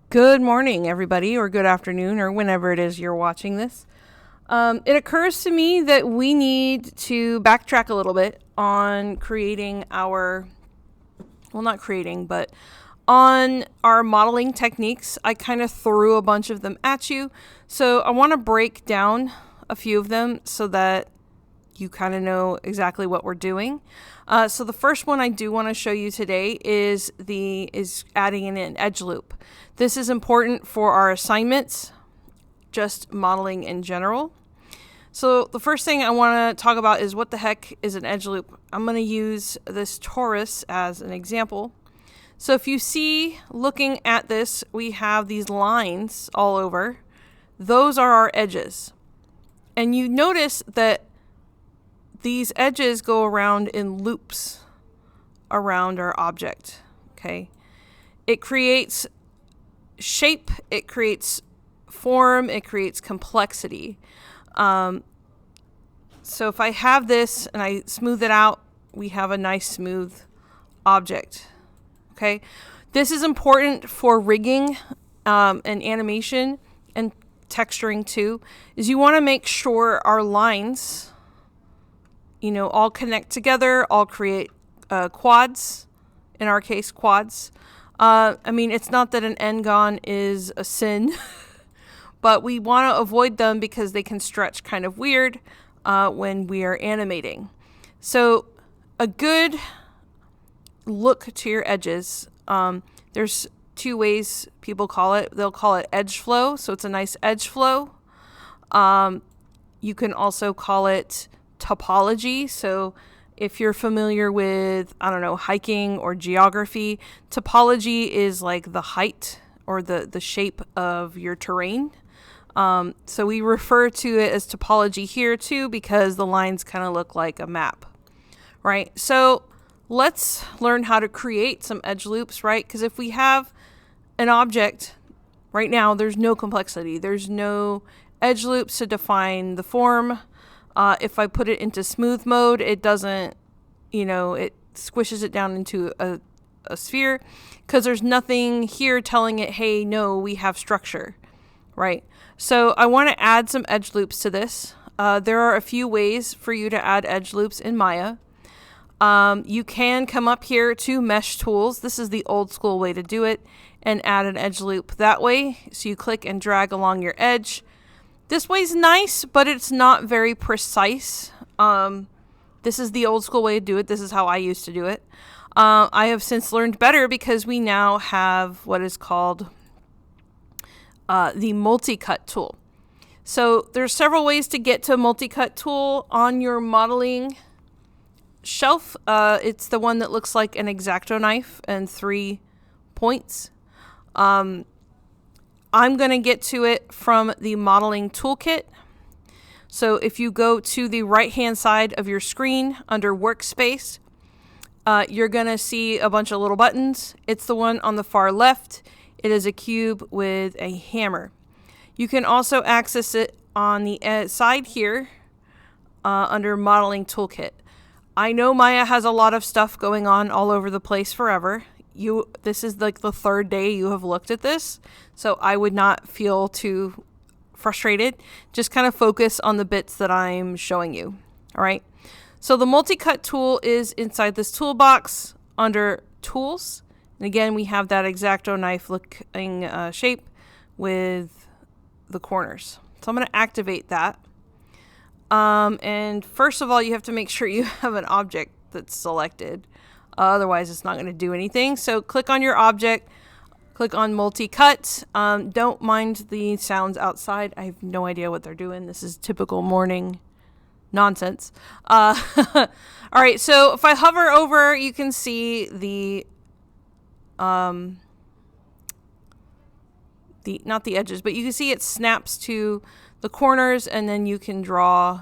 Good morning, everybody, or good afternoon, or whenever it is you're watching this. It occurs to me that we need to backtrack a little bit on creating not creating, but on our modeling techniques. I kind of threw a bunch of them at you. So I want to break down a few of them so that you kind of know exactly what we're doing. So the first one I do want to show you today is adding in an edge loop. This is important for our assignments, just modeling in general. So the first thing I want to talk about is what the heck is an edge loop. I'm going to use this torus as an example. So if you see, looking at this, we have these lines all over. Those are our edges. And you notice that these edges go around in loops around our object, okay? It creates shape, it creates form, it creates complexity. So if I have this and I smooth it out, we have a nice smooth object, okay? This is important for rigging and animation and texturing too, is you want to make sure our lines, all connect together, all create quads, in our case, quads. It's not that an n-gon is a sin, but we want to avoid them because they can stretch kind of weird when we are animating. So a good look to your edges, there's two ways people call it. They'll call it edge flow, so it's a nice edge flow. You can also call it topology. So if you're familiar with, hiking or geography, topology is like the height or the shape of your terrain. So we refer to it as topology here too, because the lines kind of look like a map, right? So let's learn how to create some edge loops, right? Because if we have an object right now, there's no complexity. There's no edge loops to define the form. If I put it into smooth mode, it doesn't, it squishes it down into a sphere because there's nothing here telling it, hey, no, we have structure, right? So I want to add some edge loops to this. There are a few ways for you to add edge loops in Maya. You can come up here to Mesh Tools. This is the old school way to do it, and add an edge loop that way. So you click and drag along your edge. This way's nice, but it's not very precise. This is the old school way to do it. This is how I used to do it. I have since learned better because we now have what is called the multi-cut tool. So there's several ways to get to a multi-cut tool on your modeling shelf. It's the one that looks like an X-Acto knife and 3 points. I'm going to get to it from the modeling toolkit. So if you go to the right-hand side of your screen under workspace, you're going to see a bunch of little buttons. It's the one on the far left. It is a cube with a hammer. You can also access it on the side here under modeling toolkit. I know Maya has a lot of stuff going on all over the place forever. This is like the third day you have looked at this, so I would not feel too frustrated. Just kind of focus on the bits that I'm showing you. All right. So the multi-cut tool is inside this toolbox under tools. And again, we have that X-Acto knife looking shape with the corners. So I'm going to activate that. And first of all, you have to make sure you have an object that's selected. Otherwise, it's not going to do anything. So click on your object, click on multi-cut. Don't mind the sounds outside. I have no idea what they're doing. This is typical morning nonsense. All right, so if I hover over, you can see not the edges, but you can see it snaps to the corners, and then you can draw,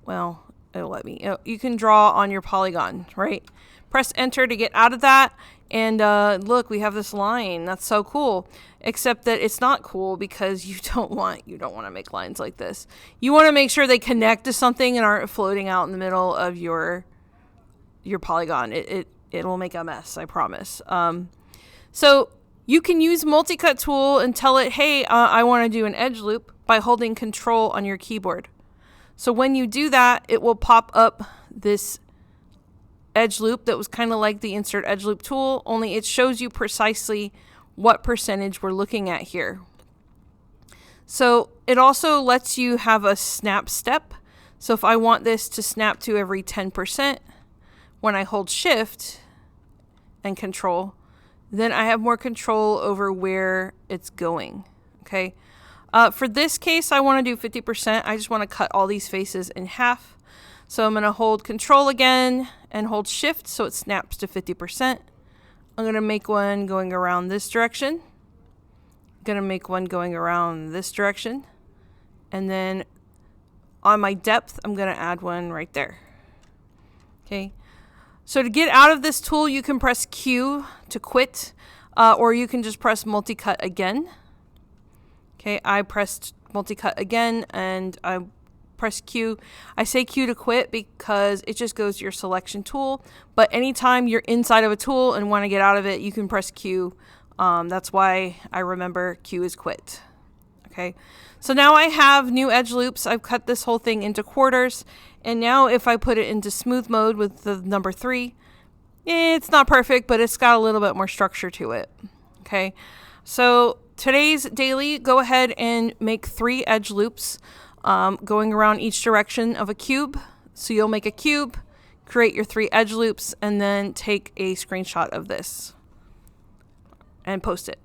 you can draw on your polygon, right? Press enter to get out of that, and look, we have this line. That's so cool. Except that it's not cool because you don't want to make lines like this. You want to make sure they connect to something and aren't floating out in the middle of your polygon. It will make a mess, I promise. So You can use multi-cut tool and tell it, hey, I want to do an edge loop by holding Control on your keyboard. So when you do that, it will pop up this edge loop that was kind of like the Insert Edge Loop tool, only it shows you precisely what percentage we're looking at here. So it also lets you have a snap step. So if I want this to snap to every 10%, when I hold Shift and Control, then I have more control over where it's going. Okay. For this case, I want to do 50%. I just want to cut all these faces in half. So I'm going to hold Control again and hold Shift so it snaps to 50%. I'm going to make one going around this direction. I'm going to make one going around this direction. And then on my depth, I'm going to add one right there. Okay. So to get out of this tool, you can press Q to quit, or you can just press multi-cut again. Okay, I pressed multi-cut again, and I press Q. I say Q to quit because it just goes to your selection tool, but anytime you're inside of a tool and want to get out of it, you can press Q. That's why I remember Q is quit. Okay, so now I have new edge loops. I've cut this whole thing into quarters. And now if I put it into smooth mode with the number 3, it's not perfect, but it's got a little bit more structure to it. Okay, so today's daily, go ahead and make 3 edge loops going around each direction of a cube. So you'll make a cube, create your 3 edge loops, and then take a screenshot of this and post it.